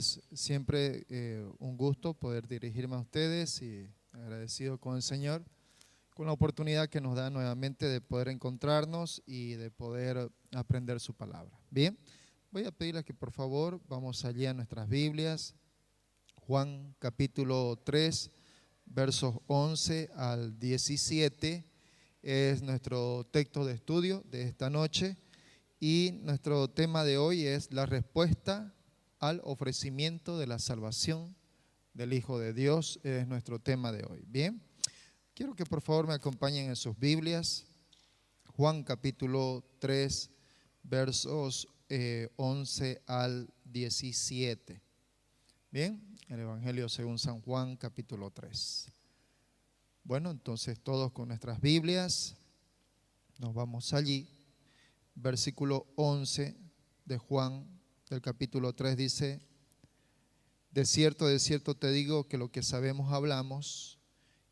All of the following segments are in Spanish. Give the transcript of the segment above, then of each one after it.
Es siempre un gusto poder dirigirme a ustedes y agradecido con el Señor con la oportunidad que nos da nuevamente de poder encontrarnos y de poder aprender su palabra. Bien, voy a pedirles que por favor vamos allí a nuestras Biblias. Juan capítulo 3, versos 11 al 17 es nuestro texto de estudio de esta noche y nuestro tema de hoy es la respuesta al ofrecimiento de la salvación del Hijo de Dios, es nuestro tema de hoy. Bien, quiero que por favor me acompañen en sus Biblias. Juan capítulo 3, versos 11 al 17. Bien, el Evangelio según San Juan capítulo 3. Bueno, entonces todos con nuestras Biblias nos vamos allí. Versículo 11 de Juan del capítulo 3 dice: de cierto te digo que lo que sabemos hablamos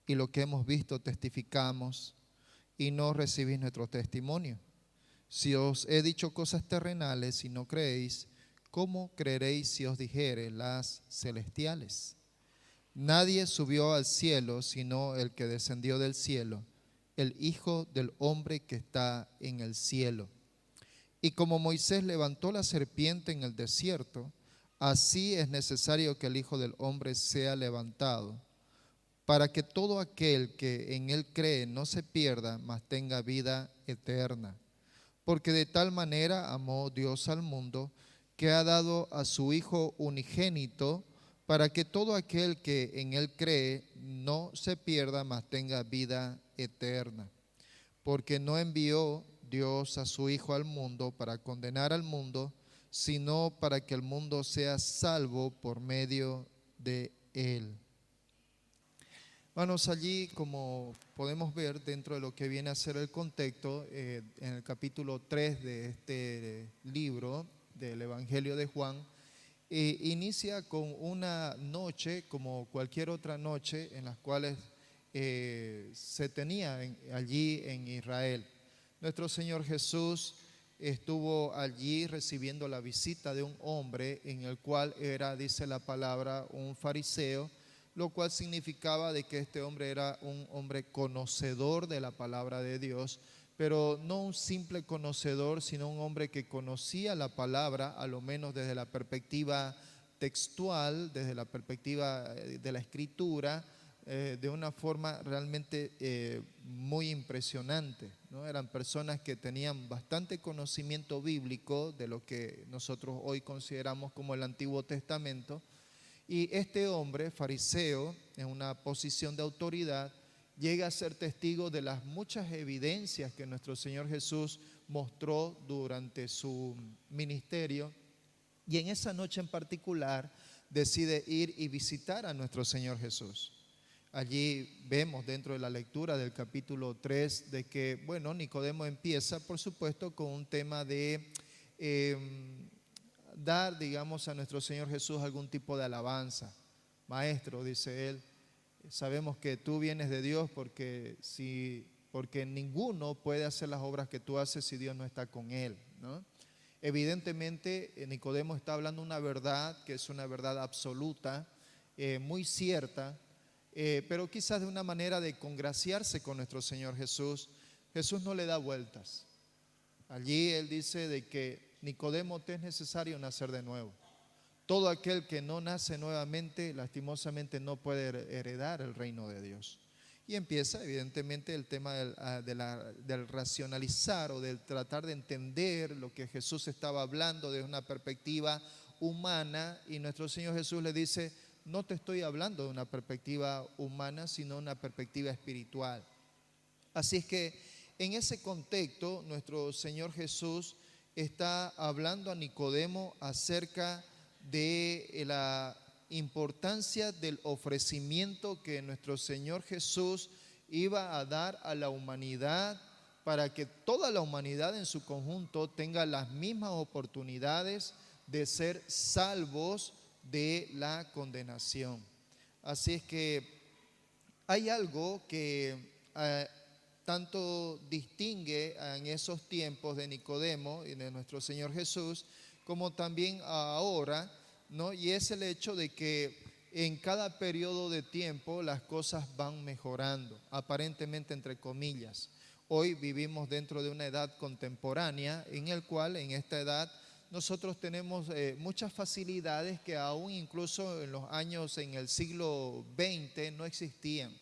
y lo que hemos visto testificamos y no recibís nuestro testimonio. Si os he dicho cosas terrenales y no creéis, ¿cómo creeréis si os dijere las celestiales? Nadie subió al cielo sino el que descendió del cielo, el Hijo del Hombre que está en el cielo. Y como Moisés levantó la serpiente en el desierto, así es necesario que el Hijo del Hombre sea levantado, para que todo aquel que en él cree no se pierda, mas tenga vida eterna. Porque de tal manera amó Dios al mundo, que ha dado a su Hijo unigénito, para que todo aquel que en él cree no se pierda, mas tenga vida eterna. Porque no envió Dios a su Hijo al mundo para condenar al mundo, sino para que el mundo sea salvo por medio de él. Hermanos, allí como podemos ver dentro de lo que viene a ser el contexto, en el capítulo 3 de este libro del Evangelio de Juan, inicia con una noche como cualquier otra noche en las cuales se tenía allí en Israel. Nuestro Señor Jesús estuvo allí recibiendo la visita de un hombre en el cual era, dice la palabra, un fariseo, lo cual significaba de que este hombre era un hombre conocedor de la palabra de Dios, pero no un simple conocedor, sino un hombre que conocía la palabra, a lo menos desde la perspectiva textual, desde la perspectiva de la escritura, de una forma realmente muy impresionante, ¿no? Eran personas que tenían bastante conocimiento bíblico de lo que nosotros hoy consideramos como el Antiguo Testamento. Y este hombre, fariseo, en una posición de autoridad, llega a ser testigo de las muchas evidencias que nuestro Señor Jesús mostró durante su ministerio. Y en esa noche en particular decide ir y visitar a nuestro Señor Jesús. Allí vemos dentro de la lectura del capítulo 3 de que, bueno, Nicodemo empieza, por supuesto, con un tema de dar, digamos, a nuestro Señor Jesús algún tipo de alabanza. Maestro, dice él, sabemos que tú vienes de Dios porque ninguno puede hacer las obras que tú haces si Dios no está con él, ¿no? Evidentemente, Nicodemo está hablando una verdad que es una verdad absoluta, muy cierta, pero quizás de una manera de congraciarse con nuestro Señor Jesús. Jesús no le da vueltas. Allí él dice de que Nicodemo, te es necesario nacer de nuevo. Todo aquel que no nace nuevamente, lastimosamente no puede heredar el reino de Dios. Y empieza evidentemente el tema del racionalizar o del tratar de entender lo que Jesús estaba hablando desde una perspectiva humana. Y nuestro Señor Jesús le dice: no te estoy hablando de una perspectiva humana, sino una perspectiva espiritual. Así es que en ese contexto nuestro Señor Jesús está hablando a Nicodemo acerca de la importancia del ofrecimiento que nuestro Señor Jesús iba a dar a la humanidad para que toda la humanidad en su conjunto tenga las mismas oportunidades de ser salvos de la condenación. Así es que hay algo que tanto distingue en esos tiempos de Nicodemo y de nuestro Señor Jesús, como también ahora, ¿no? Y es el hecho de que en cada periodo de tiempo las cosas van mejorando, aparentemente entre comillas. Hoy vivimos dentro de una edad contemporánea en el cual en esta edad nosotros tenemos muchas facilidades que aún incluso en los años, en el siglo XX no existían.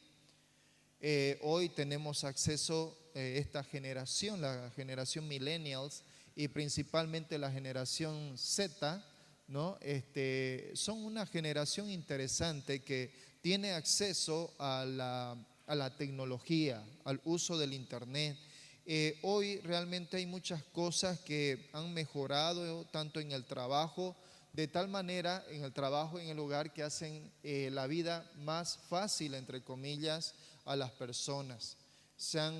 Hoy tenemos acceso, esta generación, la generación millennials y principalmente la generación Z, ¿no? Son una generación interesante que tiene acceso a la tecnología, al uso del internet. Hoy realmente hay muchas cosas que han mejorado tanto en el trabajo, de tal manera en el trabajo, en el hogar, que hacen la vida más fácil, entre comillas, a las personas. Se han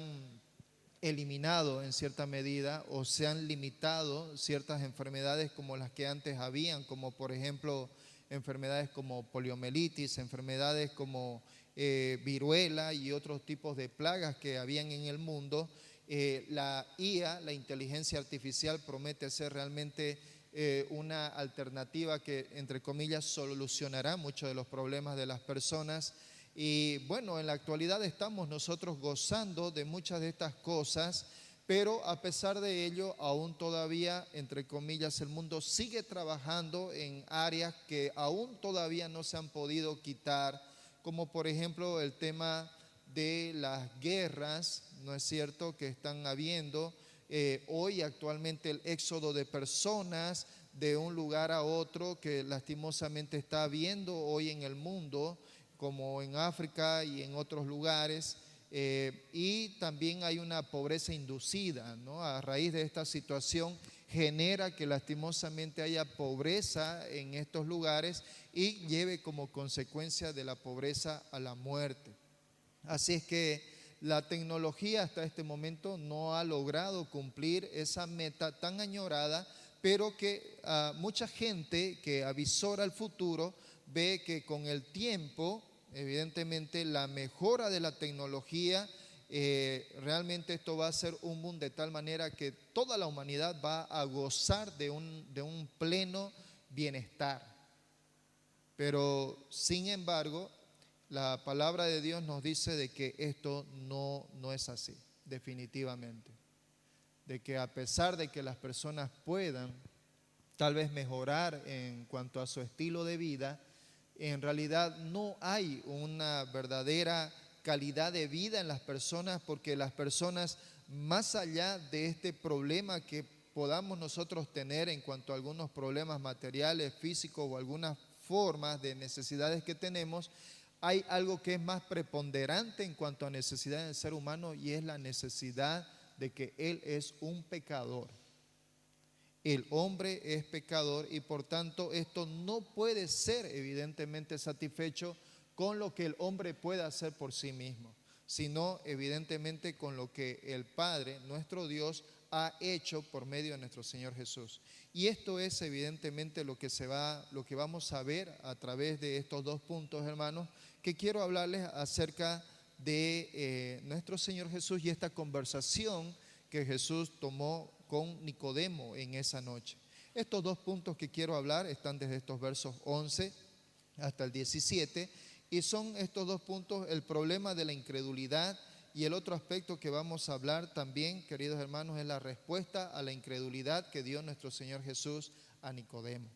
eliminado en cierta medida o se han limitado ciertas enfermedades como las que antes habían, como por ejemplo enfermedades como poliomielitis, enfermedades como viruela y otros tipos de plagas que habían en el mundo. La IA, la inteligencia artificial, promete ser realmente una alternativa que, entre comillas, solucionará muchos de los problemas de las personas. Y bueno, en la actualidad estamos nosotros gozando de muchas de estas cosas, pero a pesar de ello, aún todavía, entre comillas, el mundo sigue trabajando en áreas que aún todavía no se han podido quitar, como por ejemplo el tema de las guerras, ¿no es cierto?, que están habiendo. Hoy actualmente el éxodo de personas de un lugar a otro que lastimosamente está habiendo hoy en el mundo, como en África y en otros lugares, y también hay una pobreza inducida, ¿no? A raíz de esta situación genera que lastimosamente haya pobreza en estos lugares y lleve como consecuencia de la pobreza a la muerte. Así es que la tecnología hasta este momento no ha logrado cumplir esa meta tan añorada, pero que mucha gente que avisora el futuro ve que con el tiempo, evidentemente, la mejora de la tecnología, realmente esto va a ser un boom de tal manera que toda la humanidad va a gozar de un pleno bienestar. Pero, sin embargo, la palabra de Dios nos dice de que esto no es así, definitivamente. De que a pesar de que las personas puedan tal vez mejorar en cuanto a su estilo de vida, en realidad no hay una verdadera calidad de vida en las personas, porque las personas, más allá de este problema que podamos nosotros tener en cuanto a algunos problemas materiales, físicos o algunas formas de necesidades que tenemos, hay algo que es más preponderante en cuanto a necesidad del ser humano, y es la necesidad de que él es un pecador. El hombre es pecador y por tanto esto no puede ser evidentemente satisfecho con lo que el hombre pueda hacer por sí mismo, sino evidentemente con lo que el Padre, nuestro Dios, ha hecho por medio de nuestro Señor Jesús. Y esto es evidentemente lo que vamos a ver a través de estos dos puntos, hermanos, que quiero hablarles acerca de nuestro Señor Jesús y esta conversación que Jesús tomó con Nicodemo en esa noche. Estos dos puntos que quiero hablar están desde estos versos 11 hasta el 17, y son estos dos puntos: el problema de la incredulidad, y el otro aspecto que vamos a hablar también, queridos hermanos, es la respuesta a la incredulidad que dio nuestro Señor Jesús a Nicodemo.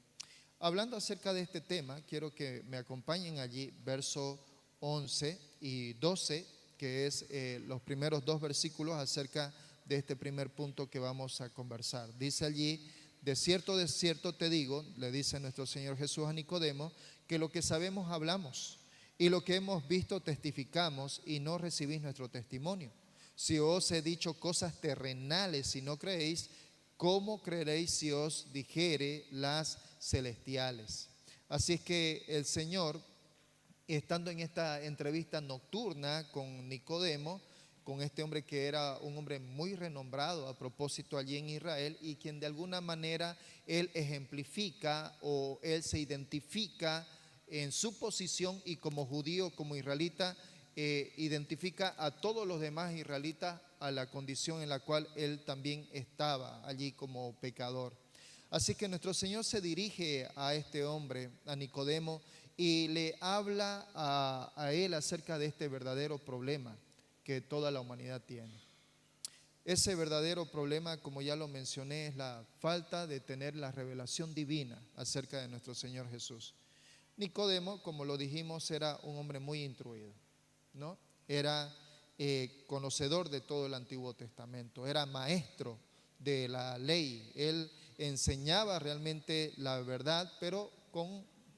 Hablando acerca de este tema, quiero que me acompañen allí, versos 11 y 12, que es los primeros dos versículos acerca de este primer punto que vamos a conversar. Dice allí: de cierto te digo, le dice nuestro Señor Jesús a Nicodemo, que lo que sabemos hablamos, y lo que hemos visto testificamos, y no recibís nuestro testimonio. Si os he dicho cosas terrenales y no creéis, ¿cómo creeréis si os dijere las celestiales? Así es que el Señor, estando en esta entrevista nocturna con Nicodemo, con este hombre que era un hombre muy renombrado a propósito allí en Israel, y quien de alguna manera él ejemplifica o él se identifica en su posición, y como judío, como israelita, identifica a todos los demás israelitas a la condición en la cual él también estaba allí como pecador. Así que nuestro Señor se dirige a este hombre, a Nicodemo, y le habla a él acerca de este verdadero problema que toda la humanidad tiene. Ese verdadero problema, como ya lo mencioné, es la falta de tener la revelación divina acerca de nuestro Señor Jesús. Nicodemo, como lo dijimos, era un hombre muy instruido, ¿no? Era conocedor de todo el Antiguo Testamento, era maestro de la ley. Él enseñaba realmente la verdad, pero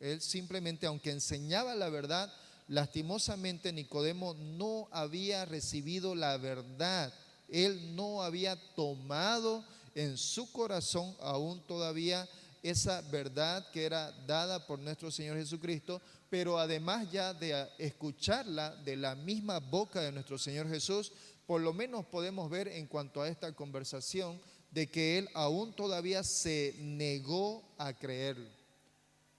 él simplemente, aunque enseñaba la verdad, lastimosamente Nicodemo no había recibido la verdad. Él no había tomado en su corazón aún todavía esa verdad que era dada por nuestro Señor Jesucristo, pero además ya de escucharla de la misma boca de nuestro Señor Jesús, por lo menos podemos ver en cuanto a esta conversación de que él aún todavía se negó a creerlo.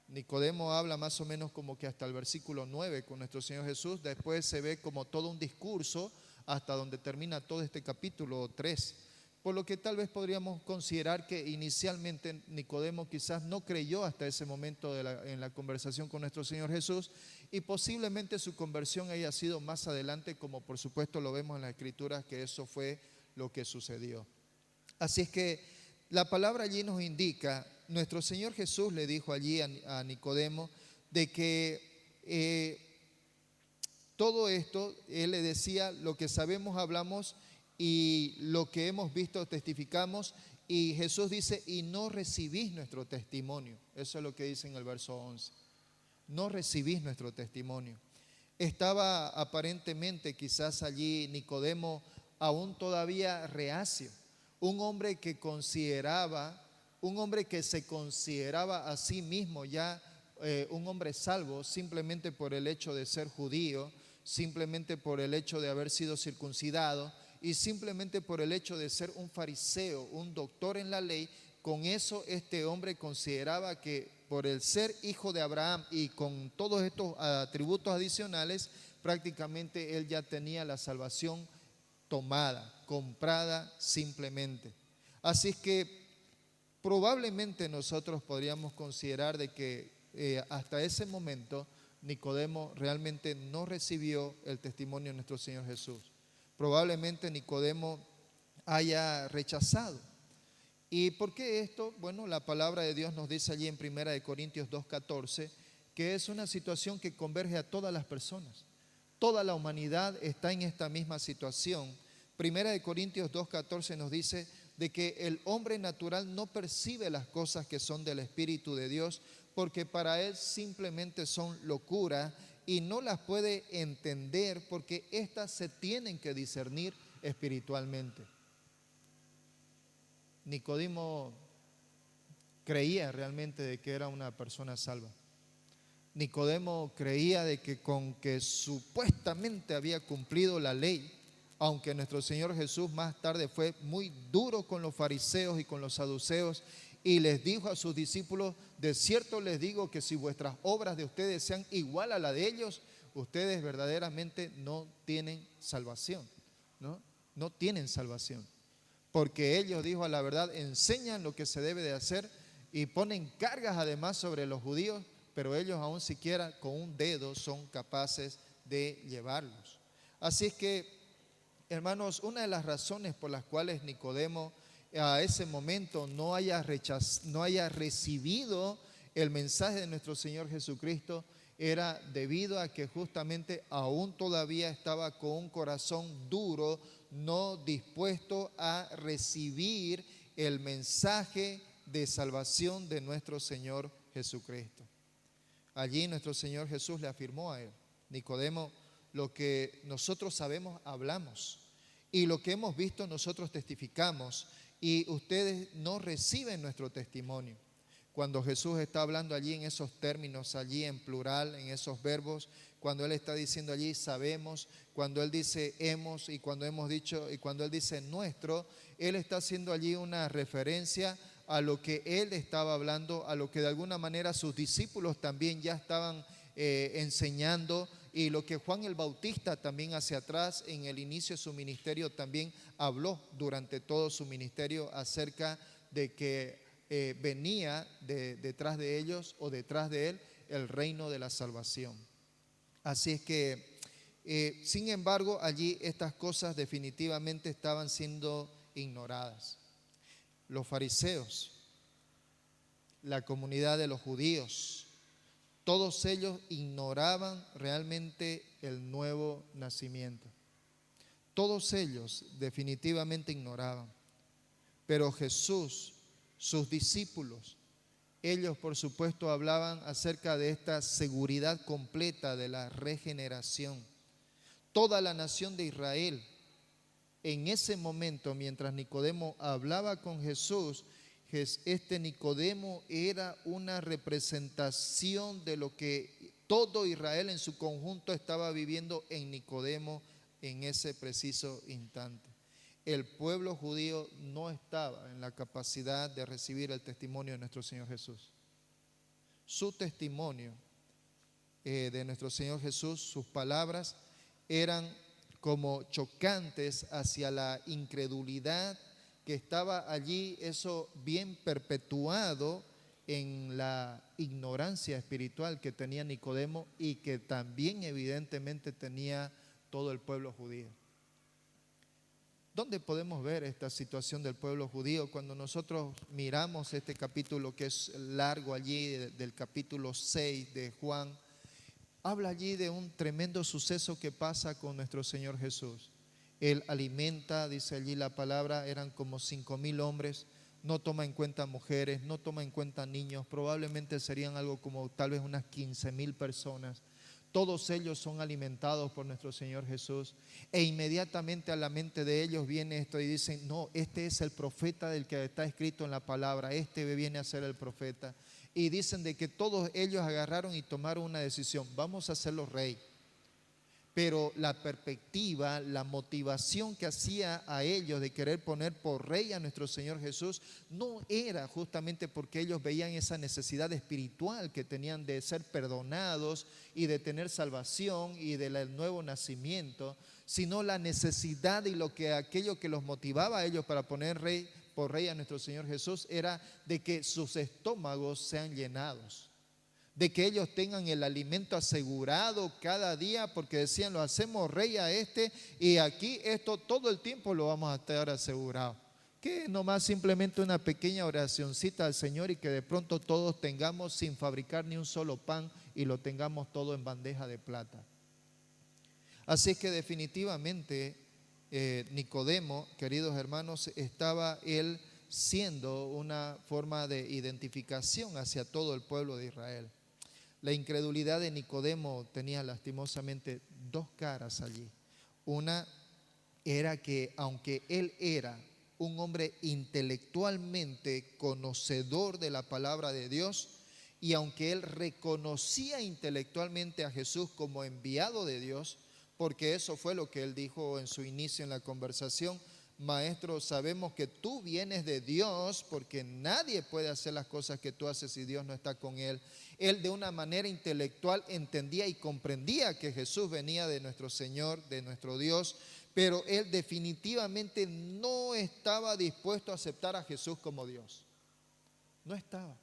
Nicodemo habla más o menos como que hasta el versículo 9 con nuestro Señor Jesús, después se ve como todo un discurso hasta donde termina todo este capítulo 3. Por lo que tal vez podríamos considerar que inicialmente Nicodemo quizás no creyó hasta ese momento en la conversación con nuestro Señor Jesús, y posiblemente su conversión haya sido más adelante, como por supuesto lo vemos en las Escrituras, que eso fue lo que sucedió. Así es que la palabra allí nos indica, nuestro Señor Jesús le dijo allí a Nicodemo de que todo esto, él le decía, lo que sabemos hablamos y lo que hemos visto testificamos, y Jesús dice, y no recibís nuestro testimonio. Eso es lo que dice en el verso 11. No recibís nuestro testimonio. Estaba aparentemente quizás allí Nicodemo aún todavía reacio, un hombre que se consideraba a sí mismo ya un hombre salvo simplemente por el hecho de ser judío, simplemente por el hecho de haber sido circuncidado y simplemente por el hecho de ser un fariseo, un doctor en la ley. Con eso este hombre consideraba que por el ser hijo de Abraham y con todos estos atributos adicionales, prácticamente él ya tenía la salvación tomada, comprada simplemente. Así es que probablemente nosotros podríamos considerar de que hasta ese momento Nicodemo realmente no recibió el testimonio de nuestro Señor Jesús. Probablemente Nicodemo haya rechazado. ¿Y por qué esto? Bueno, la palabra de Dios nos dice allí en 1 Corintios 2:14 que es una situación que converge a todas las personas. Toda la humanidad está en esta misma situación. 1 Corintios 2:14 nos dice de que el hombre natural no percibe las cosas que son del Espíritu de Dios, porque para él simplemente son locura y no las puede entender porque éstas se tienen que discernir espiritualmente. Nicodemo creía realmente de que era una persona salva. Nicodemo creía de que con que supuestamente había cumplido la ley, aunque nuestro Señor Jesús más tarde fue muy duro con los fariseos y con los saduceos y les dijo a sus discípulos, de cierto les digo que si vuestras obras de ustedes sean igual a la de ellos, ustedes verdaderamente no tienen salvación, ¿no? No tienen salvación, porque ellos, dijo a la verdad, enseñan lo que se debe de hacer y ponen cargas además sobre los judíos, pero ellos aún siquiera con un dedo son capaces de llevarlos. Así es que, hermanos, una de las razones por las cuales Nicodemo a ese momento no haya recibido el mensaje de nuestro Señor Jesucristo era debido a que justamente aún todavía estaba con un corazón duro, no dispuesto a recibir el mensaje de salvación de nuestro Señor Jesucristo. Allí nuestro Señor Jesús le afirmó a él, Nicodemo, lo que nosotros sabemos hablamos y lo que hemos visto nosotros testificamos, y ustedes no reciben nuestro testimonio. Cuando Jesús está hablando allí en esos términos, allí en plural, en esos verbos, cuando Él está diciendo allí sabemos, cuando Él dice hemos y cuando hemos dicho y cuando Él dice nuestro, Él está haciendo allí una referencia a lo que Él estaba hablando, a lo que de alguna manera sus discípulos también ya estaban enseñando, y lo que Juan el Bautista también hacia atrás en el inicio de su ministerio también habló durante todo su ministerio acerca de que venía detrás de ellos o detrás de él el reino de la salvación. Así es que, sin embargo, allí estas cosas definitivamente estaban siendo ignoradas. Los fariseos, la comunidad de los judíos, todos ellos ignoraban realmente el nuevo nacimiento. Todos ellos definitivamente ignoraban. Pero Jesús, sus discípulos, ellos por supuesto hablaban acerca de esta seguridad completa de la regeneración. Toda la nación de Israel, en ese momento, mientras Nicodemo hablaba con Jesús, este Nicodemo era una representación de lo que todo Israel en su conjunto estaba viviendo en Nicodemo en ese preciso instante. El pueblo judío no estaba en la capacidad de recibir el testimonio de nuestro Señor Jesús. Su testimonio de nuestro Señor Jesús, sus palabras, eran como chocantes hacia la incredulidad que estaba allí, eso bien perpetuado en la ignorancia espiritual que tenía Nicodemo y que también evidentemente tenía todo el pueblo judío. ¿Dónde podemos ver esta situación del pueblo judío? Cuando nosotros miramos este capítulo que es largo allí, del capítulo 6 de Juan, habla allí de un tremendo suceso que pasa con nuestro Señor Jesús. Él alimenta, dice allí la palabra, eran como 5,000 hombres, no toma en cuenta mujeres, no toma en cuenta niños, probablemente serían algo como tal vez unas 15,000 personas. Todos ellos son alimentados por nuestro Señor Jesús e inmediatamente a la mente de ellos viene esto y dicen, no, este es el profeta del que está escrito en la palabra, este viene a ser el profeta. Y dicen de que todos ellos agarraron y tomaron una decisión, vamos a hacerlo rey. Pero la perspectiva, la motivación que hacía a ellos de querer poner por rey a nuestro Señor Jesús no era justamente porque ellos veían esa necesidad espiritual que tenían de ser perdonados y de tener salvación y del nuevo nacimiento, sino la necesidad y aquello que los motivaba a ellos para poner por rey a nuestro Señor Jesús era de que sus estómagos sean llenados, de que ellos tengan el alimento asegurado cada día, porque decían, lo hacemos rey a este y aquí esto todo el tiempo lo vamos a estar asegurado. Que nomás simplemente una pequeña oracioncita al Señor y que de pronto todos tengamos sin fabricar ni un solo pan y lo tengamos todo en bandeja de plata. Así que definitivamente Nicodemo, queridos hermanos, estaba él siendo una forma de identificación hacia todo el pueblo de Israel. La incredulidad de Nicodemo tenía lastimosamente dos caras allí. Una era que aunque él era un hombre intelectualmente conocedor de la palabra de Dios y aunque él reconocía intelectualmente a Jesús como enviado de Dios, porque eso fue lo que él dijo en su inicio en la conversación, Maestro, sabemos que tú vienes de Dios porque nadie puede hacer las cosas que tú haces si Dios no está con él. Él de una manera intelectual entendía y comprendía que Jesús venía de nuestro Señor, de nuestro Dios, pero él definitivamente no estaba dispuesto a aceptar a Jesús como Dios. No estaba.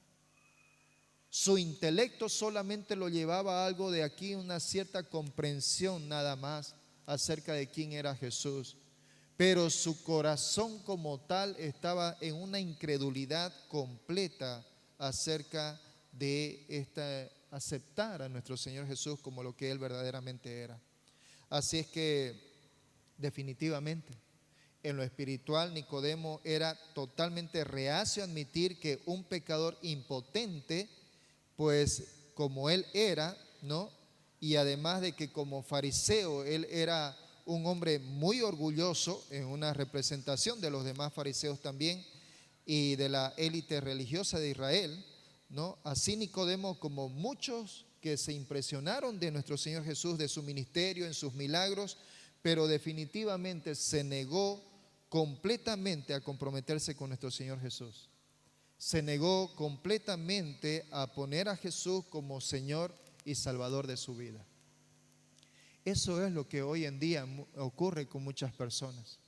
Su intelecto solamente lo llevaba a algo de aquí, una cierta comprensión nada más acerca de quién era Jesús. Pero su corazón como tal estaba en una incredulidad completa acerca de aceptar a nuestro Señor Jesús como lo que Él verdaderamente era. Así es que definitivamente en lo espiritual Nicodemo era totalmente reacio a admitir que un pecador impotente, pues como él era, ¿no? Y además de que como fariseo él era un hombre muy orgulloso, en una representación de los demás fariseos también y de la élite religiosa de Israel, ¿no? Así Nicodemo, como muchos que se impresionaron de nuestro Señor Jesús, de su ministerio, en sus milagros, pero definitivamente se negó completamente a comprometerse con nuestro Señor Jesús. Se negó completamente a poner a Jesús como Señor y Salvador de su vida. Eso es lo que hoy en día ocurre con muchas personas.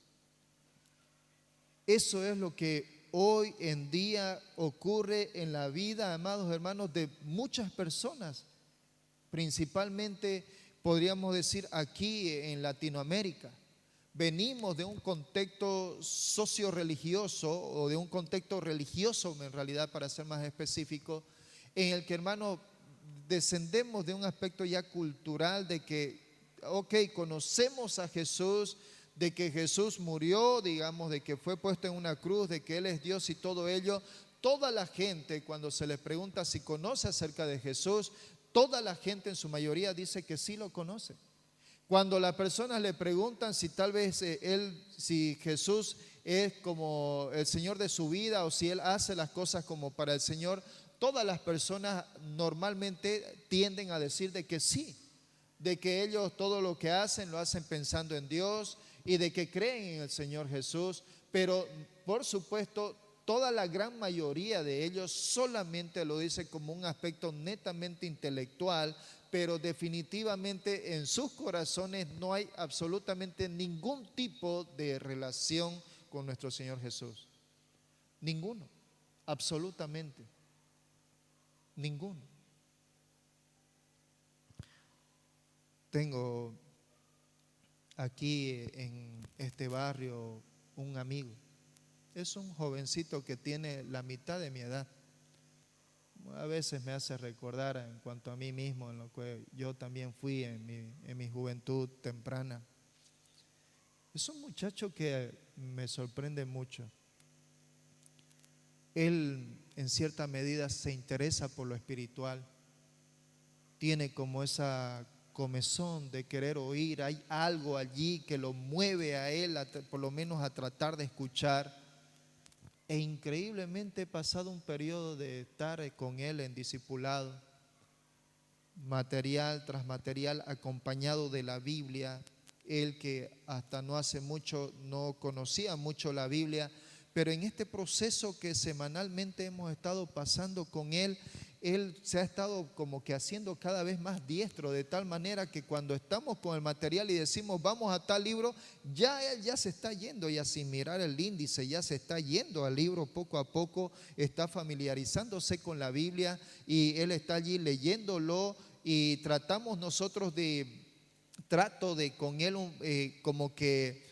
Eso es lo que hoy en día ocurre en la vida, amados hermanos, de muchas personas, principalmente podríamos decir aquí en Latinoamérica. Venimos de un contexto socio-religioso o de un contexto religioso, en realidad, para ser más específico, en el que, hermano, descendemos de un aspecto ya cultural de que, ok, conocemos a Jesús, de que Jesús murió, digamos, de que fue puesto en una cruz, de que Él es Dios y todo ello. Toda la gente, cuando se les pregunta si conoce acerca de Jesús, toda la gente en su mayoría dice que sí lo conoce. Cuando las personas le preguntan si tal vez si Jesús es como el Señor de su vida o si Él hace las cosas como para el Señor, todas las personas normalmente tienden a decir de que sí, de que ellos todo lo que hacen lo hacen pensando en Dios y de que creen en el Señor Jesús, pero por supuesto toda la gran mayoría de ellos solamente lo dice como un aspecto netamente intelectual, pero definitivamente en sus corazones no hay absolutamente ningún tipo de relación con nuestro Señor Jesús. Ninguno, absolutamente, ninguno. Tengo aquí en este barrio un amigo. Es un jovencito que tiene la mitad de mi edad. A veces me hace recordar en cuanto a mí mismo, en lo que yo también fui en mi juventud temprana. Es un muchacho que me sorprende mucho. Él en cierta medida se interesa por lo espiritual. Tiene como esa comezón de querer oír. Hay algo allí que lo mueve a él, por lo menos a tratar de escuchar. E increíblemente he pasado un periodo de estar con él en discipulado, material tras material, acompañado de la Biblia. Él que hasta no hace mucho no conocía mucho la Biblia, pero en este proceso que semanalmente hemos estado pasando con él se ha estado como que haciendo cada vez más diestro, de tal manera que cuando estamos con el material y decimos vamos a tal libro, ya él ya se está yendo, y sin mirar el índice ya se está yendo al libro poco a poco, está familiarizándose con la Biblia y él está allí leyéndolo, y tratamos nosotros trato de con él como que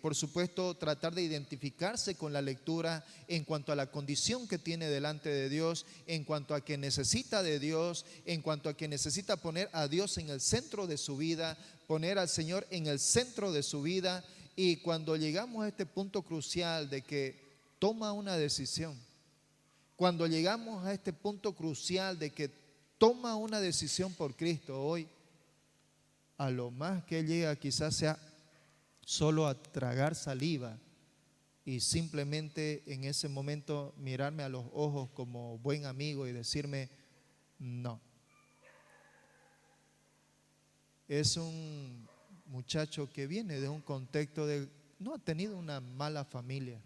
por supuesto tratar de identificarse con la lectura en cuanto a la condición que tiene delante de Dios, en cuanto a que necesita de Dios, en cuanto a que necesita poner a Dios en el centro de su vida, poner al Señor en el centro de su vida. Y cuando llegamos a este punto crucial de que toma una decisión, cuando llegamos a este punto crucial de que toma una decisión por Cristo hoy, a lo más que llega quizás sea solo a tragar saliva y simplemente en ese momento mirarme a los ojos como buen amigo y decirme no. Es un muchacho que viene de un contexto no ha tenido una mala familia,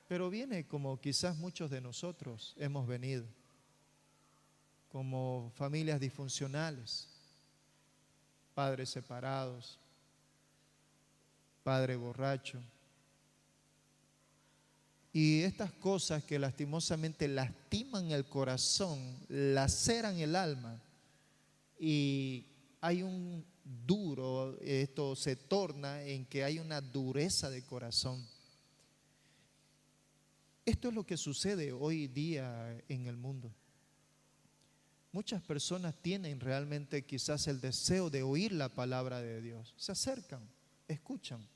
pero viene como quizás muchos de nosotros hemos venido, como familias disfuncionales, padres separados, padre borracho. Y estas cosas que lastimosamente lastiman el corazón, laceran el alma, y hay un duro, esto se torna en que hay una dureza de corazón. Esto es lo que sucede hoy día en el mundo. Muchas personas tienen realmente quizás el deseo de oír la palabra de Dios, se acercan, escuchan,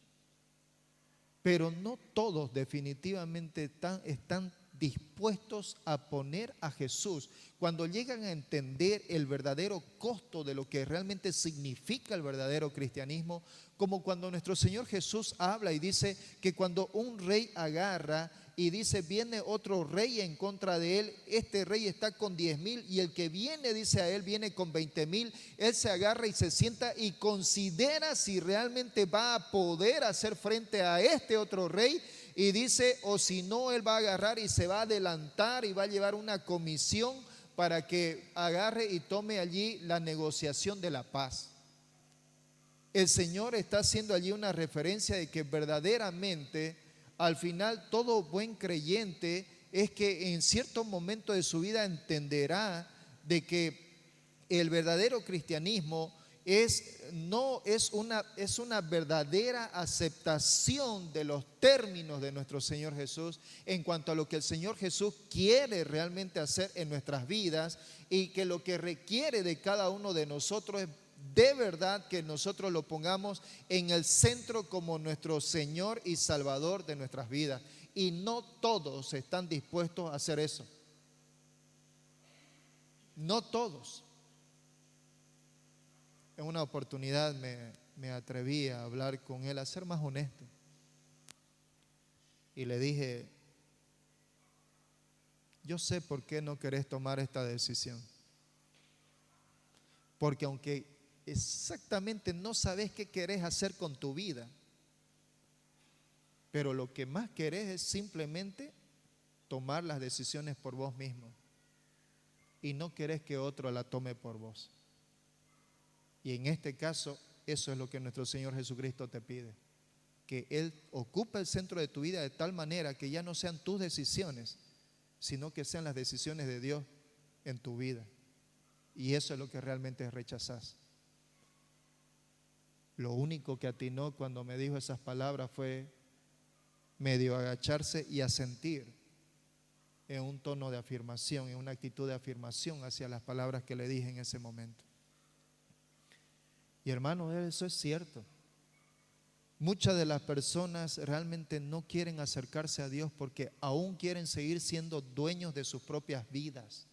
pero no todos definitivamente están dispuestos a poner a Jesús. Cuando llegan a entender el verdadero costo de lo que realmente significa el verdadero cristianismo, como cuando nuestro Señor Jesús habla y dice que cuando un rey agarra y dice viene otro rey en contra de él, este rey está con 10,000 y el que viene, dice a él, viene con 20,000, él se agarra y se sienta y considera si realmente va a poder hacer frente a este otro rey, y dice, o si no, él va a agarrar y se va a adelantar y va a llevar una comisión para que agarre y tome allí la negociación de la paz. El Señor está haciendo allí una referencia de que verdaderamente al final todo buen creyente es que en cierto momento de su vida entenderá de que el verdadero cristianismo es una verdadera aceptación de los términos de nuestro Señor Jesús en cuanto a lo que el Señor Jesús quiere realmente hacer en nuestras vidas, y que lo que requiere de cada uno de nosotros es de verdad que nosotros lo pongamos en el centro como nuestro Señor y Salvador de nuestras vidas. Y no todos están dispuestos a hacer eso. No todos. En una oportunidad me atreví a hablar con él, a ser más honesto. Y le dije: yo sé por qué no querés tomar esta decisión. Porque aunque exactamente no sabes qué querés hacer con tu vida, pero lo que más querés es simplemente tomar las decisiones por vos mismo. Y no querés que otro la tome por vos. Y en este caso, eso es lo que nuestro Señor Jesucristo te pide. Que Él ocupe el centro de tu vida de tal manera que ya no sean tus decisiones, sino que sean las decisiones de Dios en tu vida. Y eso es lo que realmente rechazás. Lo único que atinó cuando me dijo esas palabras fue medio agacharse y asentir en un tono de afirmación, en una actitud de afirmación hacia las palabras que le dije en ese momento. Y hermanos, eso es cierto. Muchas de las personas realmente no quieren acercarse a Dios porque aún quieren seguir siendo dueños de sus propias vidas.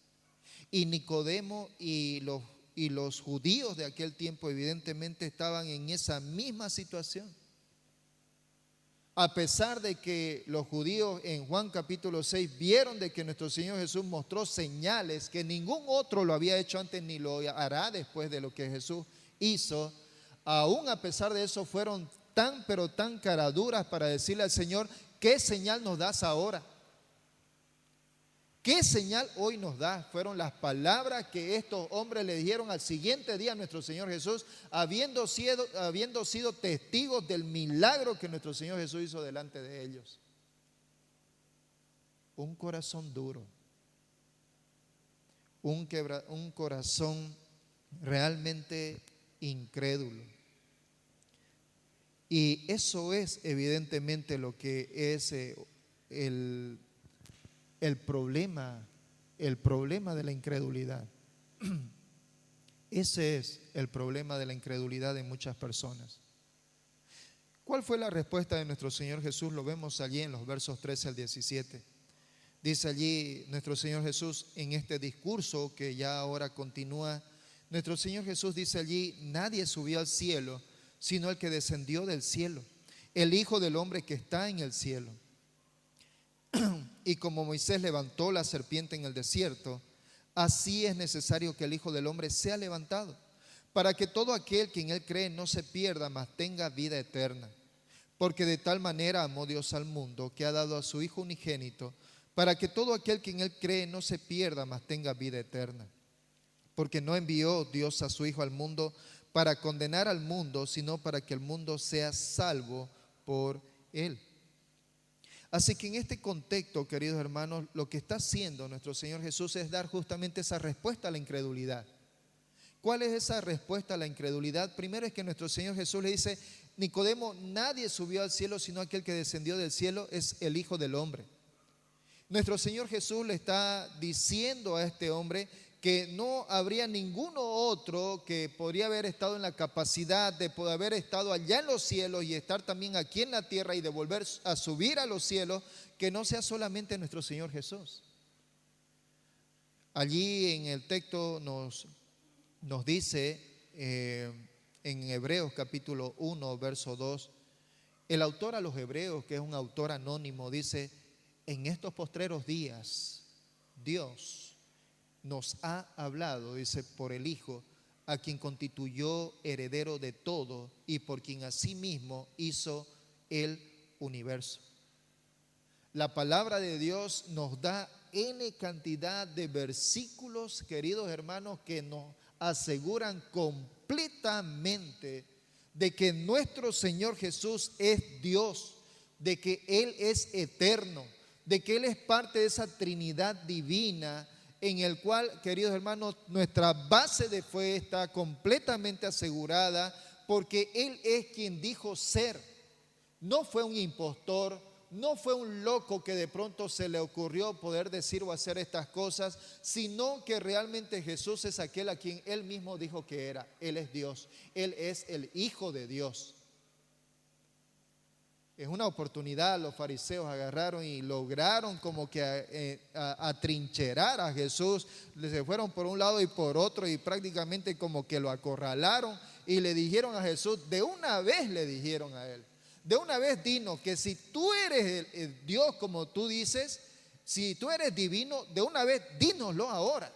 Y Nicodemo y los judíos de aquel tiempo evidentemente estaban en esa misma situación. A pesar de que los judíos en Juan capítulo 6 vieron de que nuestro Señor Jesús mostró señales que ningún otro lo había hecho antes ni lo hará después de lo que Jesús hizo, aún a pesar de eso fueron tan pero tan caraduras para decirle al Señor: ¿qué señal nos das ahora? ¿Qué señal hoy nos das? Fueron las palabras que estos hombres le dijeron al siguiente día a nuestro Señor Jesús, habiendo sido testigos del milagro que nuestro Señor Jesús hizo delante de ellos. Un corazón duro, un corazón realmente incrédulo. Y eso es evidentemente lo que es el problema de la incredulidad. Ese es el problema de la incredulidad de muchas personas. ¿Cuál fue la respuesta de nuestro Señor Jesús? Lo vemos allí en los versos 13 al 17. Dice allí nuestro Señor Jesús en este discurso que ya ahora continúa. Nuestro Señor Jesús dice allí: nadie subió al cielo sino el que descendió del cielo, el Hijo del Hombre que está en el cielo. Y como Moisés levantó la serpiente en el desierto, así es necesario que el Hijo del Hombre sea levantado, para que todo aquel que en él cree no se pierda, mas tenga vida eterna. Porque de tal manera amó Dios al mundo, que ha dado a su Hijo unigénito, para que todo aquel que en él cree no se pierda, mas tenga vida eterna. Porque no envió Dios a su Hijo al mundo para condenar al mundo, sino para que el mundo sea salvo por él. Así que en este contexto, queridos hermanos, lo que está haciendo nuestro Señor Jesús es dar justamente esa respuesta a la incredulidad. ¿Cuál es esa respuesta a la incredulidad? Primero es que nuestro Señor Jesús le dice: Nicodemo, nadie subió al cielo sino aquel que descendió del cielo, es el Hijo del Hombre. Nuestro Señor Jesús le está diciendo a este hombre que no habría ninguno otro que podría haber estado en la capacidad de poder haber estado allá en los cielos y estar también aquí en la tierra y de volver a subir a los cielos, que no sea solamente nuestro Señor Jesús. Allí en el texto nos dice en Hebreos capítulo 1 verso 2, el autor a los Hebreos, que es un autor anónimo, dice: en estos postreros días Dios nos ha hablado, dice, por el Hijo, a quien constituyó heredero de todo y por quien asimismo hizo el universo. La palabra de Dios nos da N cantidad de versículos, queridos hermanos, que nos aseguran completamente de que nuestro Señor Jesús es Dios, de que Él es eterno, de que Él es parte de esa Trinidad divina en el cual, queridos hermanos, nuestra base de fe está completamente asegurada porque Él es quien dijo ser. No fue un impostor, no fue un loco que de pronto se le ocurrió poder decir o hacer estas cosas, sino que realmente Jesús es aquel a quien Él mismo dijo que era. Él es Dios, Él es el Hijo de Dios. En una oportunidad los fariseos agarraron y lograron como que atrincherar a Jesús. Se fueron por un lado y por otro y prácticamente como que lo acorralaron y le dijeron a Jesús, de una vez le dijeron a él, de una vez dinos que si tú eres el Dios como tú dices, si tú eres divino, de una vez dínoslo ahora.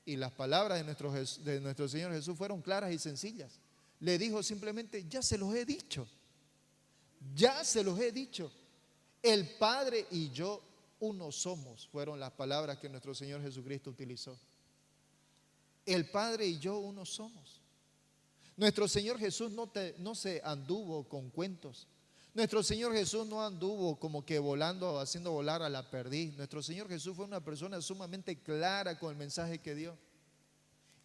Y las palabras de nuestro Señor Jesús fueron claras y sencillas. Le dijo simplemente, ya se los he dicho. Ya se los he dicho, el Padre y yo uno somos, fueron las palabras que nuestro Señor Jesucristo utilizó. El Padre y yo uno somos. Nuestro Señor Jesús no se anduvo con cuentos. Nuestro Señor Jesús no anduvo como que volando, haciendo volar a la perdiz. Nuestro Señor Jesús fue una persona sumamente clara con el mensaje que dio.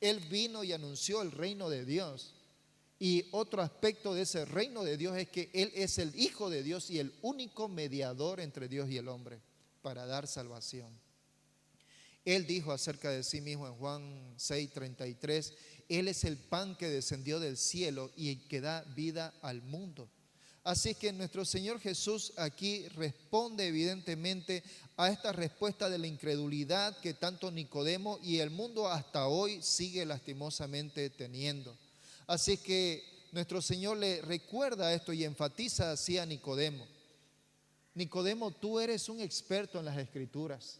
Él vino y anunció el reino de Dios. Y otro aspecto de ese reino de Dios es que Él es el Hijo de Dios y el único mediador entre Dios y el hombre para dar salvación. Él dijo acerca de sí mismo en Juan 6:33, Él es el pan que descendió del cielo y que da vida al mundo. Así que nuestro Señor Jesús aquí responde evidentemente a esta respuesta de la incredulidad que tanto Nicodemo y el mundo hasta hoy sigue lastimosamente teniendo. Así que nuestro Señor le recuerda esto y enfatiza así a Nicodemo. Nicodemo, tú eres un experto en las Escrituras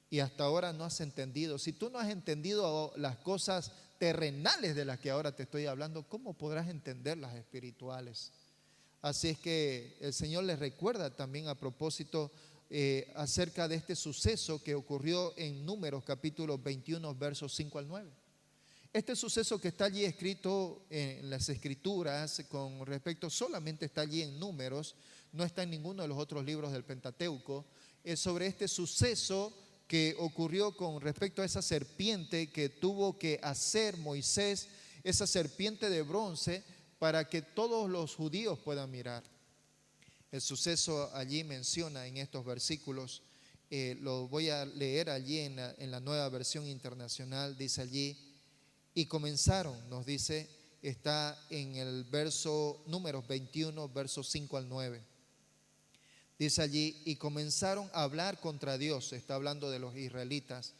y hasta ahora no has entendido. Si tú no has entendido las cosas terrenales de las que ahora te estoy hablando, ¿cómo podrás entender las espirituales? Así es que el Señor les recuerda también a propósito acerca de este suceso que ocurrió en Números capítulo 21 versos 5 al 9. Este suceso que está allí escrito en las Escrituras con respecto, solamente está allí en Números, no está en ninguno de los otros libros del Pentateuco, es sobre este suceso que ocurrió con respecto a esa serpiente que tuvo que hacer Moisés, esa serpiente de bronce, para que todos los judíos puedan mirar. El suceso allí menciona en estos versículos, lo voy a leer allí en la Nueva Versión Internacional, dice allí, y comenzaron, nos dice, está en el verso Números 21, versos 5 al 9. Dice allí, y comenzaron a hablar contra Dios, está hablando de los israelitas,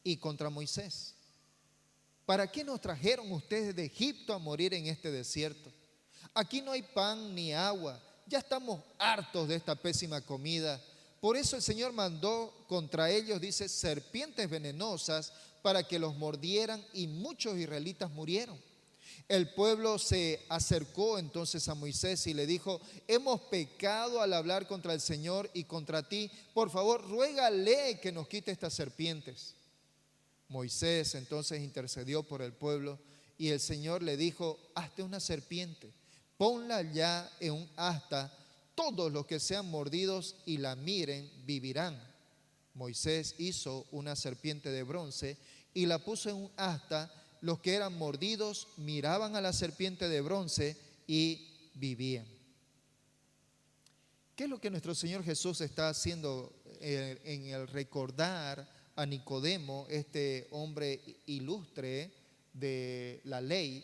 y contra Moisés. ¿Para qué nos trajeron ustedes de Egipto a morir en este desierto? Aquí no hay pan ni agua, ya estamos hartos de esta pésima comida. Por eso el Señor mandó contra ellos, dice, serpientes venenosas para que los mordieran y muchos israelitas murieron. El pueblo se acercó entonces a Moisés y le dijo, hemos pecado al hablar contra el Señor y contra ti. Por favor, ruégale que nos quite estas serpientes. Moisés entonces intercedió por el pueblo y el Señor le dijo, hazte una serpiente, ponla ya en un asta. Todos los que sean mordidos y la miren vivirán. Moisés hizo una serpiente de bronce y la puso en un asta. Los que eran mordidos miraban a la serpiente de bronce y vivían. ¿Qué es lo que nuestro Señor Jesús está haciendo en el recordar a Nicodemo, este hombre ilustre de la ley?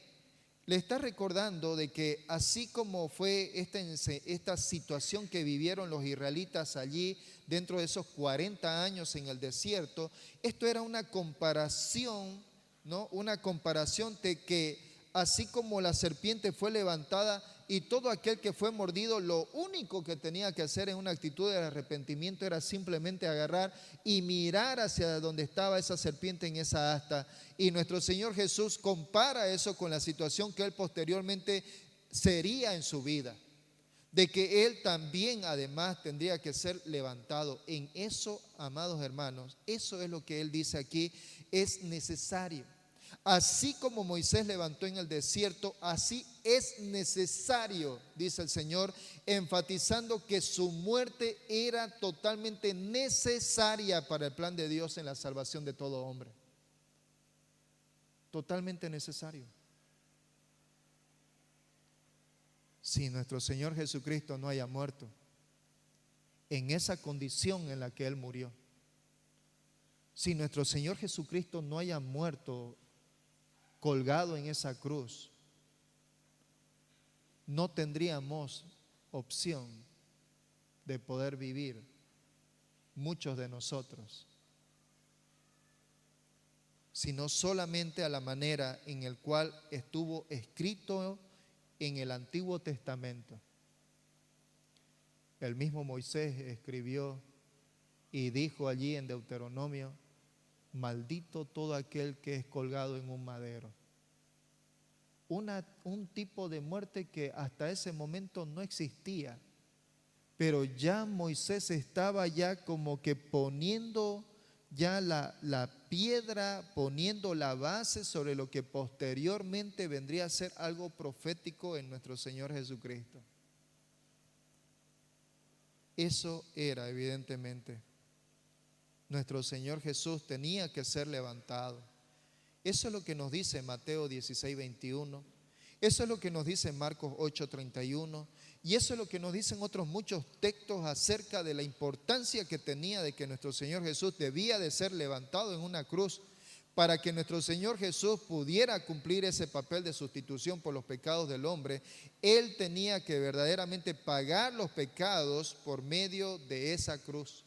Le está recordando de que así como fue esta situación que vivieron los israelitas allí dentro de esos 40 años en el desierto, esto era una comparación, ¿no? Una comparación de que así como la serpiente fue levantada y todo aquel que fue mordido, lo único que tenía que hacer en una actitud de arrepentimiento era simplemente agarrar y mirar hacia donde estaba esa serpiente en esa asta. Y nuestro Señor Jesús compara eso con la situación que Él posteriormente sería en su vida, de que Él también además tendría que ser levantado. En eso, amados hermanos, eso es lo que Él dice aquí, es necesario. Así como Moisés levantó en el desierto, así es necesario, dice el Señor, enfatizando que su muerte era totalmente necesaria para el plan de Dios en la salvación de todo hombre. Totalmente necesario. Si nuestro Señor Jesucristo no haya muerto en esa condición en la que Él murió, si nuestro Señor Jesucristo no haya muerto colgado en esa cruz, no tendríamos opción de poder vivir muchos de nosotros, sino solamente a la manera en el cual estuvo escrito en el Antiguo Testamento. El mismo Moisés escribió y dijo allí en Deuteronomio: maldito todo aquel que es colgado en un madero. Un tipo de muerte que hasta ese momento no existía, pero ya Moisés estaba ya como que poniendo ya la piedra, poniendo la base sobre lo que posteriormente vendría a ser algo profético en nuestro Señor Jesucristo. Eso era evidentemente. Nuestro Señor Jesús tenía que ser levantado. Eso es lo que nos dice Mateo 16:21. Eso es lo que nos dice Marcos 8:31. Y eso es lo que nos dicen otros muchos textos acerca de la importancia que tenía de que nuestro Señor Jesús debía de ser levantado en una cruz para que nuestro Señor Jesús pudiera cumplir ese papel de sustitución por los pecados del hombre. Él tenía que verdaderamente pagar los pecados por medio de esa cruz.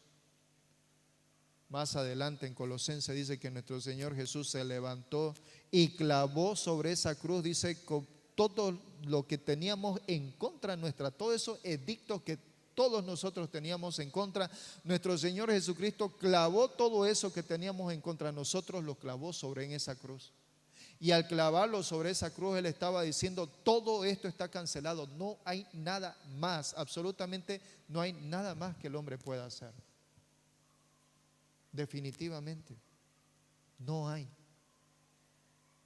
Más adelante en Colosenses dice que nuestro Señor Jesús se levantó y clavó sobre esa cruz, dice, con todo lo que teníamos en contra nuestra, todos esos edictos que todos nosotros teníamos en contra, nuestro Señor Jesucristo clavó todo eso que teníamos en contra nosotros, lo clavó sobre en esa cruz. Y al clavarlo sobre esa cruz, Él estaba diciendo: todo esto está cancelado, no hay nada más, absolutamente no hay nada más que el hombre pueda hacer. Definitivamente no hay.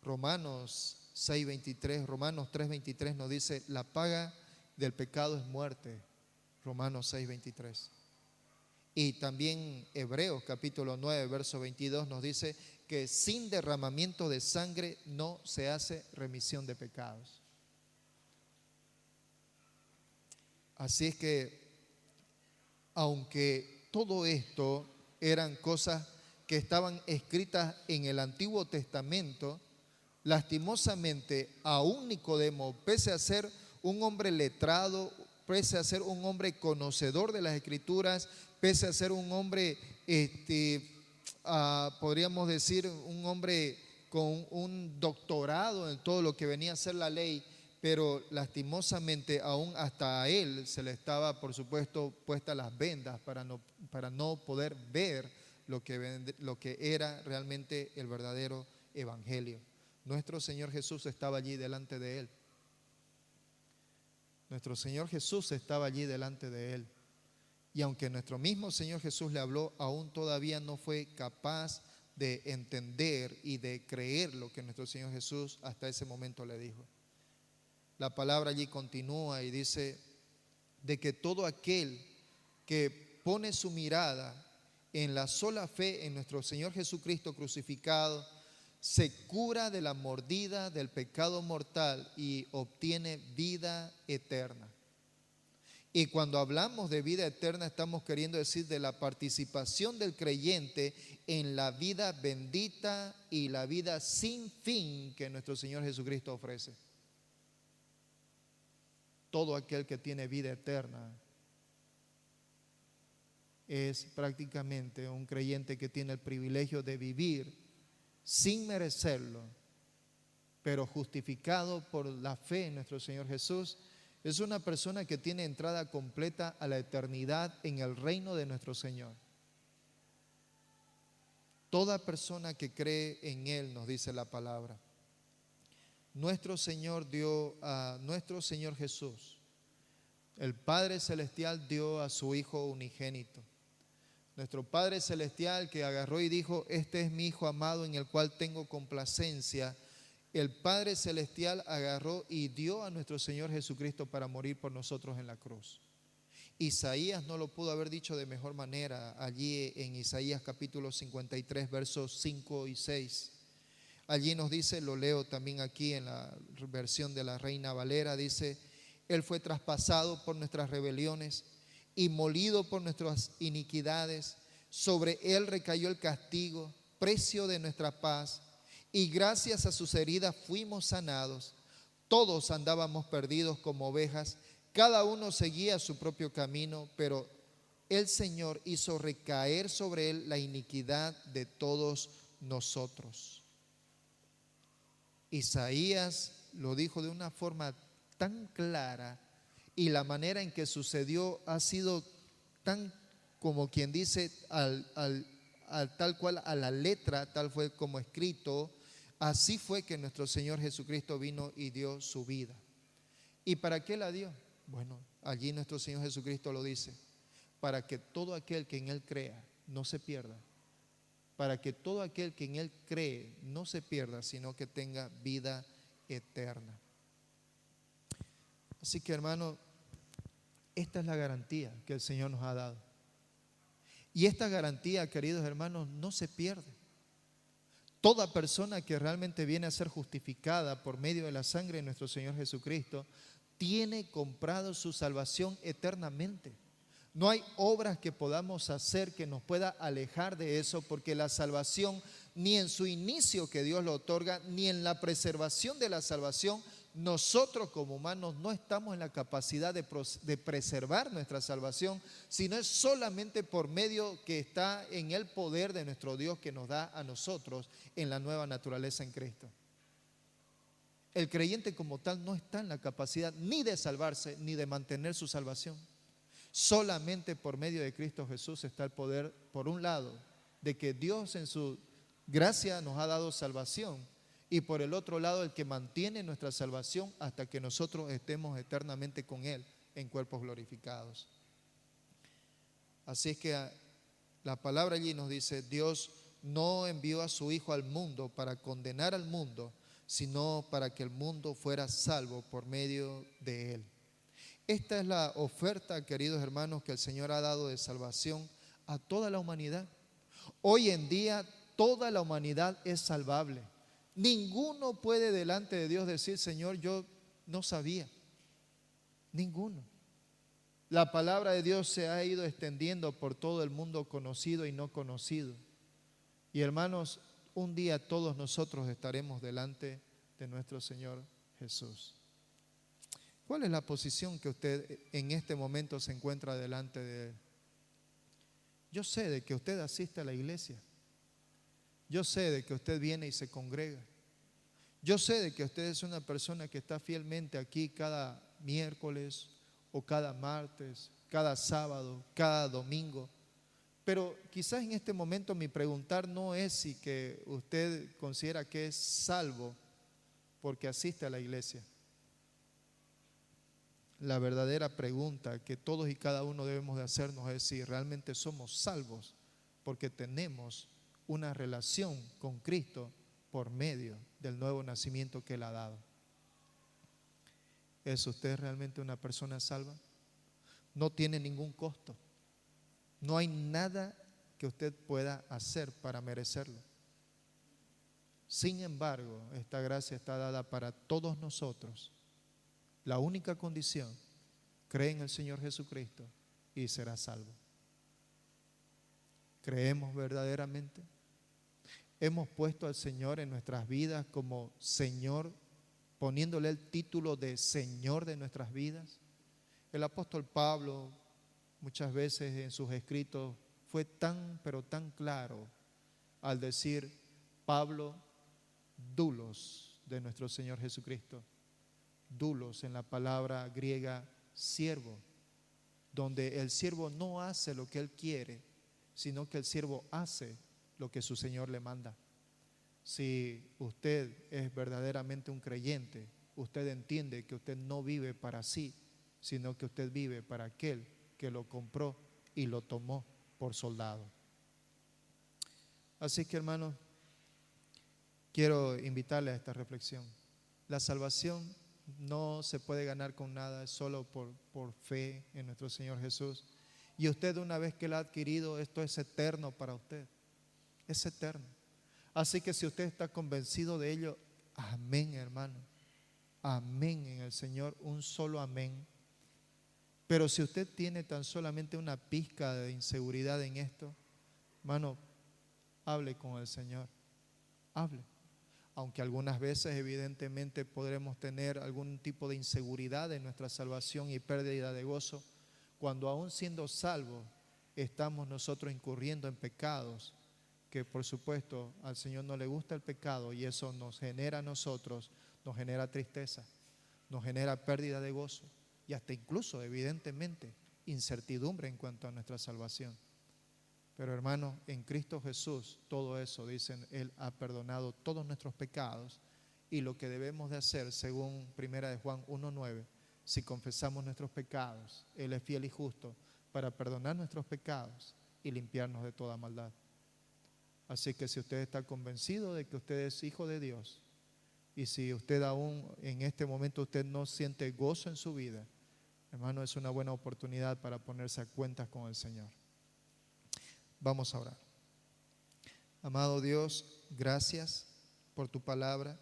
Romanos 6:23, Romanos 3:23 nos dice: la paga del pecado es muerte. Romanos 6:23. Y también Hebreos capítulo 9 verso 22 nos dice que sin derramamiento de sangre no se hace remisión de pecados. Así es que, aunque todo esto eran cosas que estaban escritas en el Antiguo Testamento, lastimosamente aún Nicodemo, pese a ser un hombre letrado, pese a ser un hombre conocedor de las Escrituras, pese a ser un hombre, podríamos decir, un hombre con un doctorado en todo lo que venía a ser la ley, pero lastimosamente aún hasta a él se le estaba, por supuesto, puestas las vendas para no poder ver lo que era realmente el verdadero evangelio. Nuestro Señor Jesús estaba allí delante de él. Nuestro Señor Jesús estaba allí delante de él. Y aunque nuestro mismo Señor Jesús le habló, aún todavía no fue capaz de entender y de creer lo que nuestro Señor Jesús hasta ese momento le dijo. La palabra allí continúa y dice de que todo aquel que pone su mirada en la sola fe en nuestro Señor Jesucristo crucificado, se cura de la mordida del pecado mortal y obtiene vida eterna. Y cuando hablamos de vida eterna, estamos queriendo decir de la participación del creyente en la vida bendita y la vida sin fin que nuestro Señor Jesucristo ofrece. Todo aquel que tiene vida eterna es prácticamente un creyente que tiene el privilegio de vivir sin merecerlo, pero justificado por la fe en nuestro Señor Jesús. Es una persona que tiene entrada completa a la eternidad en el reino de nuestro Señor. Toda persona que cree en Él, nos dice la palabra. Nuestro Señor dio a nuestro Señor Jesús. El Padre Celestial dio a su Hijo unigénito. Nuestro Padre Celestial que agarró y dijo: este es mi Hijo amado en el cual tengo complacencia, el Padre Celestial agarró y dio a nuestro Señor Jesucristo para morir por nosotros en la cruz. Isaías no lo pudo haber dicho de mejor manera allí en Isaías capítulo 53, versos 5 y 6. Allí nos dice, lo leo también aquí en la versión de la Reina Valera, dice: Él fue traspasado por nuestras rebeliones y molido por nuestras iniquidades. Sobre Él recayó el castigo, precio de nuestra paz, y gracias a sus heridas fuimos sanados. Todos andábamos perdidos como ovejas, cada uno seguía su propio camino, pero el Señor hizo recaer sobre Él la iniquidad de todos nosotros. Isaías lo dijo de una forma tan clara, y la manera en que sucedió ha sido tan, como quien dice, tal cual, a la letra, tal fue como escrito. Así fue que nuestro Señor Jesucristo vino y dio su vida. ¿Y para qué la dio? Bueno, allí nuestro Señor Jesucristo lo dice: para que todo aquel que en Él crea no se pierda. Para que todo aquel que en Él cree no se pierda, sino que tenga vida eterna. Así que, hermano, esta es la garantía que el Señor nos ha dado. Y esta garantía, queridos hermanos, no se pierde. Toda persona que realmente viene a ser justificada por medio de la sangre de nuestro Señor Jesucristo tiene comprado su salvación eternamente. No hay obras que podamos hacer que nos pueda alejar de eso, porque la salvación, ni en su inicio que Dios lo otorga, ni en la preservación de la salvación, nosotros como humanos no estamos en la capacidad de preservar nuestra salvación, sino es solamente por medio que está en el poder de nuestro Dios que nos da a nosotros en la nueva naturaleza en Cristo. El creyente como tal no está en la capacidad ni de salvarse ni de mantener su salvación. Solamente por medio de Cristo Jesús está el poder, por un lado, de que Dios en su gracia nos ha dado salvación, y por el otro lado, el que mantiene nuestra salvación hasta que nosotros estemos eternamente con Él en cuerpos glorificados. Así es que la palabra allí nos dice: Dios no envió a su Hijo al mundo para condenar al mundo, sino para que el mundo fuera salvo por medio de Él. Esta es la oferta, queridos hermanos, que el Señor ha dado de salvación a toda la humanidad. Hoy en día toda la humanidad es salvable. Ninguno puede delante de Dios decir: Señor, yo no sabía. Ninguno. La palabra de Dios se ha ido extendiendo por todo el mundo, conocido y no conocido. Y hermanos, un día todos nosotros estaremos delante de nuestro Señor Jesús. ¿Cuál es la posición que usted en este momento se encuentra delante de Él? Yo sé de que usted asiste a la iglesia. Yo sé de que usted viene y se congrega. Yo sé de que usted es una persona que está fielmente aquí cada miércoles o cada martes, cada sábado, cada domingo. Pero quizás en este momento mi preguntar no es si que usted considera que es salvo porque asiste a la iglesia. La verdadera pregunta que todos y cada uno debemos de hacernos es si realmente somos salvos porque tenemos una relación con Cristo por medio del nuevo nacimiento que Él ha dado. ¿Es usted realmente una persona salva? No tiene ningún costo. No hay nada que usted pueda hacer para merecerlo. Sin embargo, esta gracia está dada para todos nosotros. La única condición: cree en el Señor Jesucristo y será salvo. ¿Creemos verdaderamente? ¿Hemos puesto al Señor en nuestras vidas como Señor, poniéndole el título de Señor de nuestras vidas? El apóstol Pablo muchas veces en sus escritos fue tan, pero tan claro al decir: Pablo, doulos de nuestro Señor Jesucristo. Doulos en la palabra griega siervo, donde el siervo no hace lo que él quiere, sino que el siervo hace lo que su Señor le manda. Si usted es verdaderamente un creyente, usted entiende que usted no vive para sí, sino que usted vive para aquel que lo compró y lo tomó por soldado. Así que, hermanos, quiero invitarle a esta reflexión. La salvación no se puede ganar con nada, es solo por fe en nuestro Señor Jesús. Y usted, una vez que la ha adquirido, esto es eterno para usted, es eterno. Así que si usted está convencido de ello, amén, hermano, amén en el Señor, un solo amén. Pero si usted tiene tan solamente una pizca de inseguridad en esto, hermano, hable con el Señor, hable. Aunque algunas veces evidentemente podremos tener algún tipo de inseguridad en nuestra salvación y pérdida de gozo, cuando aún siendo salvos estamos nosotros incurriendo en pecados, que por supuesto al Señor no le gusta el pecado, y eso nos genera a nosotros, nos genera tristeza, nos genera pérdida de gozo y hasta incluso evidentemente incertidumbre en cuanto a nuestra salvación. Pero hermano, en Cristo Jesús, todo eso, dicen, Él ha perdonado todos nuestros pecados, y lo que debemos de hacer, según 1 de Juan 1:9, si confesamos nuestros pecados, Él es fiel y justo para perdonar nuestros pecados y limpiarnos de toda maldad. Así que si usted está convencido de que usted es hijo de Dios, y si usted aún en este momento usted no siente gozo en su vida, hermano, es una buena oportunidad para ponerse a cuentas con el Señor. Vamos a orar. Amado Dios, gracias por tu palabra.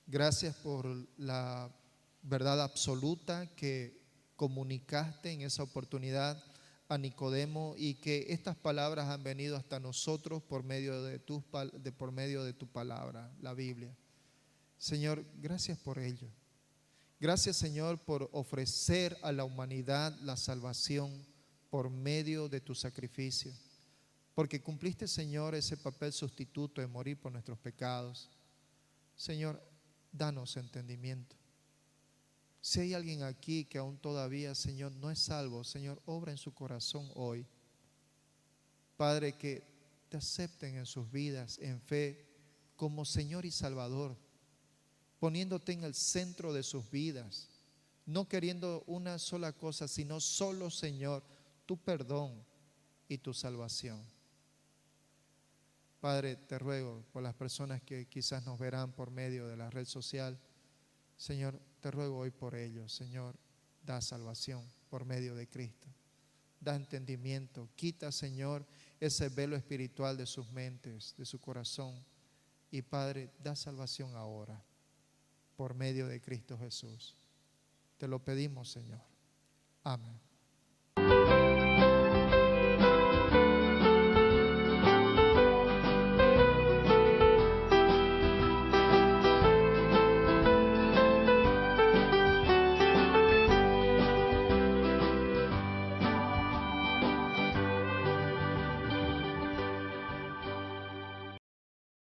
Gracias por la verdad absoluta que comunicaste en esa oportunidad a Nicodemo, y que estas palabras han venido hasta nosotros por medio de tu palabra, la Biblia. Señor, gracias por ello. Gracias, Señor, por ofrecer a la humanidad la salvación por medio de tu sacrificio. Porque cumpliste, Señor, ese papel sustituto de morir por nuestros pecados. Señor, danos entendimiento. Si hay alguien aquí que aún todavía, Señor, no es salvo, Señor, obra en su corazón hoy. Padre, que te acepten en sus vidas en fe como Señor y Salvador, poniéndote en el centro de sus vidas, no queriendo una sola cosa, sino solo, Señor, tu perdón y tu salvación. Padre, te ruego por las personas que quizás nos verán por medio de la red social. Señor, te ruego hoy por ellos. Señor, da salvación por medio de Cristo. Da entendimiento. Quita, Señor, ese velo espiritual de sus mentes, de su corazón. Y Padre, da salvación ahora por medio de Cristo Jesús. Te lo pedimos, Señor. Amén.